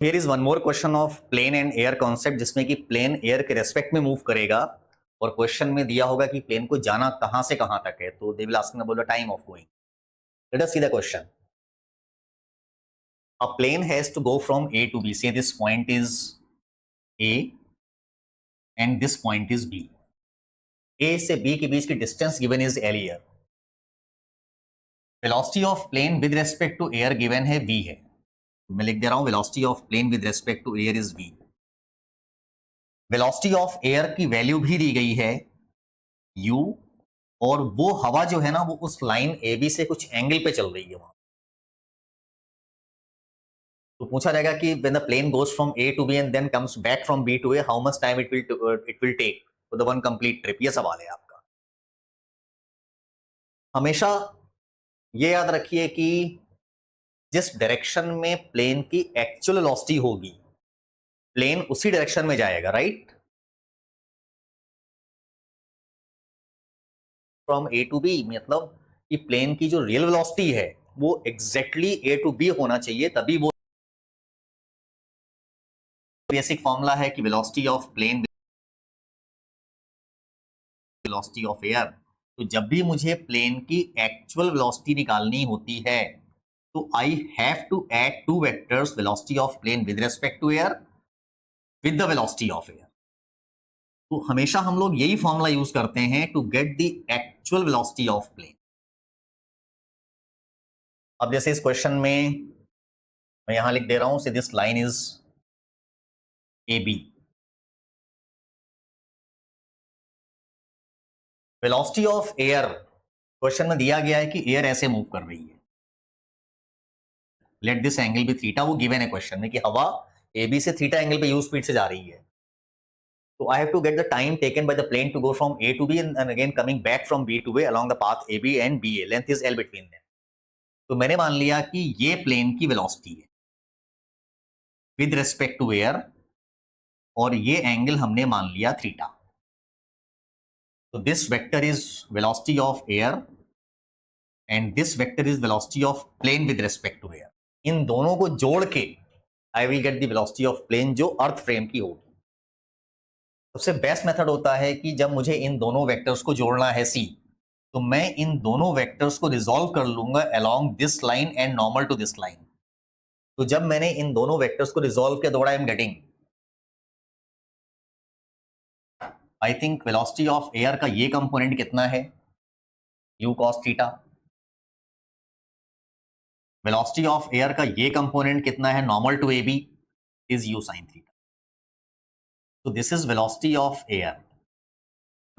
Here is one more question of plane and air concept, जिसमें कि plane air के respect में move करेगा और क्वेश्चन में दिया होगा कि प्लेन को जाना कहां से कहां तक है। तो they will ask about the time of going. Let us see the question. A plane has to go from A to B. से this point is A and this point is B. A से B के बीच की distance given is L year. Velocity of plane with respect to air given है v है। मैं लिख दे रहा हूं velocity of plane with respect to air is v। Velocity of air की वैल्यू भी दी गई है u, और वो हवा जो है ना वो उस लाइन ए बी से कुछ एंगल पे चल रही है वहां। तो पूछा जाएगा कि when the plane goes from A to B and then comes back from B to A, how much time it will take for the one complete trip. ये सवाल है आपका। हमेशा ये याद रखिए कि जिस डायरेक्शन में प्लेन की एक्चुअल वेलोसिटी होगी प्लेन उसी डायरेक्शन में जाएगा, right. From A to B मतलब कि प्लेन की जो रियल वेलोसिटी है वो एग्जैक्टली ए टू बी होना चाहिए, तभी वो बेसिक फॉर्मूला है कि velocity of plane velocity of air. तो जब भी मुझे प्लेन की एक्चुअल वेलोसिटी निकालनी होती है तो I have to add two vectors, velocity of plane with respect to air with the velocity of air. तो हमेशा हम लोग यही फॉर्मूला यूज करते हैं to get the actual velocity of plane. अब जैसे इस क्वेश्चन में मैं यहां लिख दे रहा हूं, say this line is A B. Velocity of air question में दिया गया है कि एयर ऐसे मूव कर रही है। Let this angle be theta, वो गिवन है क्वेश्चन में कि हवा ए बी से थीटा एंगल पे यू स्पीड से जा रही है। तो I have to get the time taken by the plane to go from A to B and again coming back from B to A along the path A B and B A. Length is L between them. तो मैंने मान लिया कि ये plane की velocity है with respect to air, और ये एंगल हमने मान लिया थीटा। तो this vector is velocity of air and this vector is velocity of plane with respect to air. इन दोनों को जोड़ के I will get the velocity of plane जो अर्थ फ्रेम की होगी। सबसे बेस्ट मेथड होता है कि जब मुझे इन दोनों वेक्टर्स को जोड़ना है सी, तो मैं इन दोनों वेक्टर्स को रिजॉल्व कर लूंगा along this line and normal to this line. तो जब मैंने इन दोनों वेक्टर्स को रिजॉल्व किया तो I am getting, I think velocity of air का ये कंपोनेंट कितना है, u cos theta. Velocity of air का ये कंपोनेंट कितना है, normal to A B, is u sin theta. तो this is velocity of air.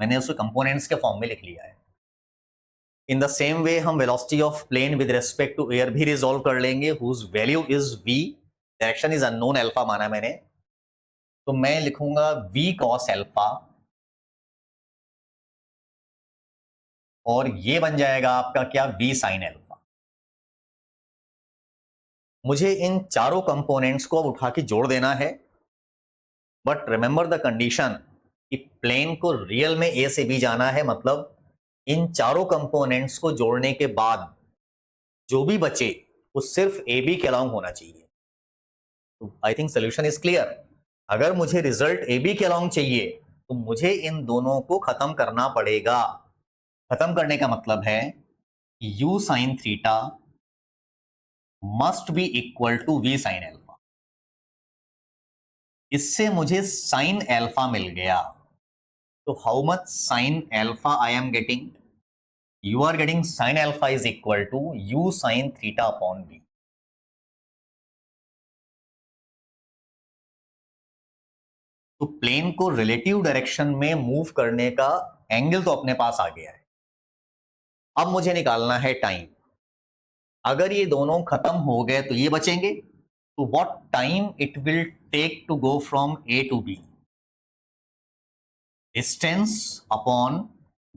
मैंने उसको कंपोनेंट्स के फॉर्म में लिख लिया है। इन द सेम वे हम velocity of plane with respect to air भी रिजॉल्व कर लेंगे, whose value is v। Direction is unknown, alpha माना मैंने। तो मैं लिखूंगा v cos अल्फा, और ये बन जाएगा आपका क्या, v sin अल्फा। मुझे इन चारों कंपोनेंट्स को अब उठा के जोड़ देना है, बट रिमेंबर द कंडीशन कि प्लेन को रियल में ए से बी जाना है, मतलब इन चारों कंपोनेंट्स को जोड़ने के बाद जो भी बचे वो सिर्फ ए बी के अलोंग होना चाहिए। तो I think solution is clear. अगर मुझे रिजल्ट ए बी के अलोंग चाहिए तो मुझे इन दोनों को खत्म करना पड़ेगा। खत्म करने का मतलब है कि u sin theta must be equal to v sin alpha. इससे मुझे sin अल्फा मिल गया। तो how much sin alpha I am getting, you are getting sin alpha is equal to u sin theta upon v। तो plane को relative direction में move करने का एंगल तो अपने पास आ गया है। अब मुझे निकालना है टाइम। अगर ये दोनों खत्म हो गए तो ये बचेंगे। तो what time it will take to go from A to B, distance upon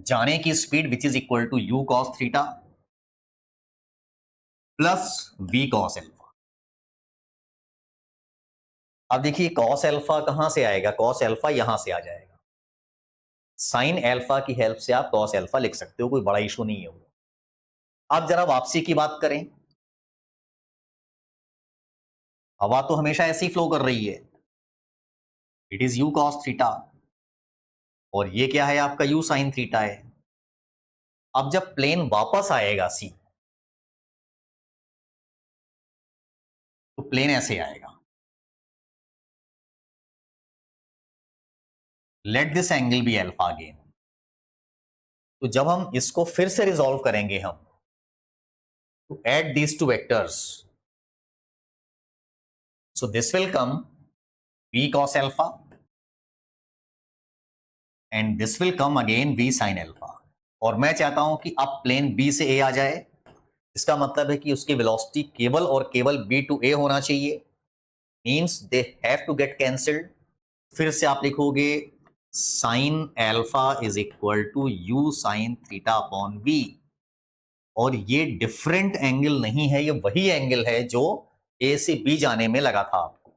जाने की speed which is equal to u cos theta plus v cos alpha. अब देखिए cos अल्फा कहां से आएगा, cos अल्फा यहां से आ जाएगा। साइन अल्फा की हेल्प से आप cos अल्फा लिख सकते हो, कोई बड़ा इशू नहीं है वो। अब जरा वापसी की बात करें। हवा तो हमेशा ऐसी फ्लो कर रही है, it is u cos theta, और ये क्या है आपका u sin थीटा है। अब जब प्लेन वापस आएगा सी, तो प्लेन ऐसे आएगा, let this angle be alpha again. तो जब हम इसको फिर से रिजॉल्व करेंगे हम, to add these two vectors, so this will come v cos alpha and this will come again v sin alpha। और मैं चाहता हूं कि अब प्लेन b से a आ जाए, इसका मतलब है कि उसकी वेलोसिटी केवल और केवल b to a होना चाहिए, means they have to get cancelled. फिर से आप लिखोगे sine alpha is equal to u sine theta upon v, और ये डिफरेंट एंगल नहीं है, ये वही एंगल है जो a से b जाने में लगा था आपको।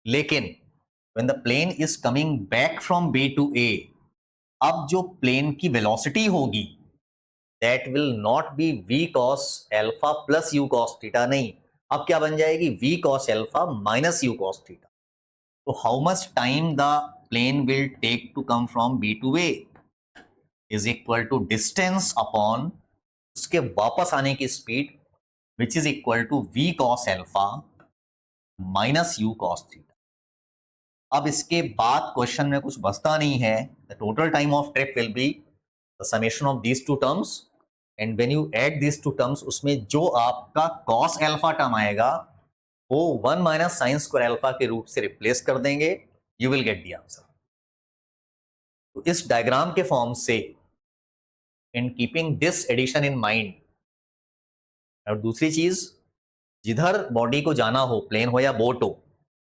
लेकिन when the plane is coming back from b to a, अब जो प्लेन की वेलोसिटी होगी that will not be v cos alpha plus u cos theta, नहीं, अब क्या बन जाएगी v cos alpha minus u cos theta। तो how much time the plane will take to come from b to a is equal to distance upon उसके वापस आने की speed, which is equal to v cos alpha minus u cos theta। अब इसके बाद question में कुछ बचता नहीं है, the total time of trip will be the summation of these two terms, and when you add these two terms, उसमें जो आपका cos अल्फा टर्म आएगा वो 1 माइनस साइन स्क्वायर अल्फा के रूट से रिप्लेस कर देंगे, you will get the answer. तो इस डायग्राम के फॉर्म से, in keeping this addition in mind, और दूसरी चीज, जिधर बॉडी को जाना हो, प्लेन हो या बोट हो,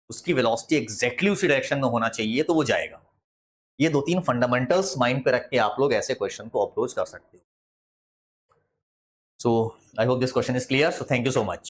उसकी वेलोसिटी एग्जैक्टली उसी डायरेक्शन में होना चाहिए तो वो जाएगा। ये 2-3 फंडामेंटल्स माइंड पे रख के आप लोग ऐसे क्वेश्चन को अप्रोच कर सकते हो। So I hope this question is clear, so thank you so much.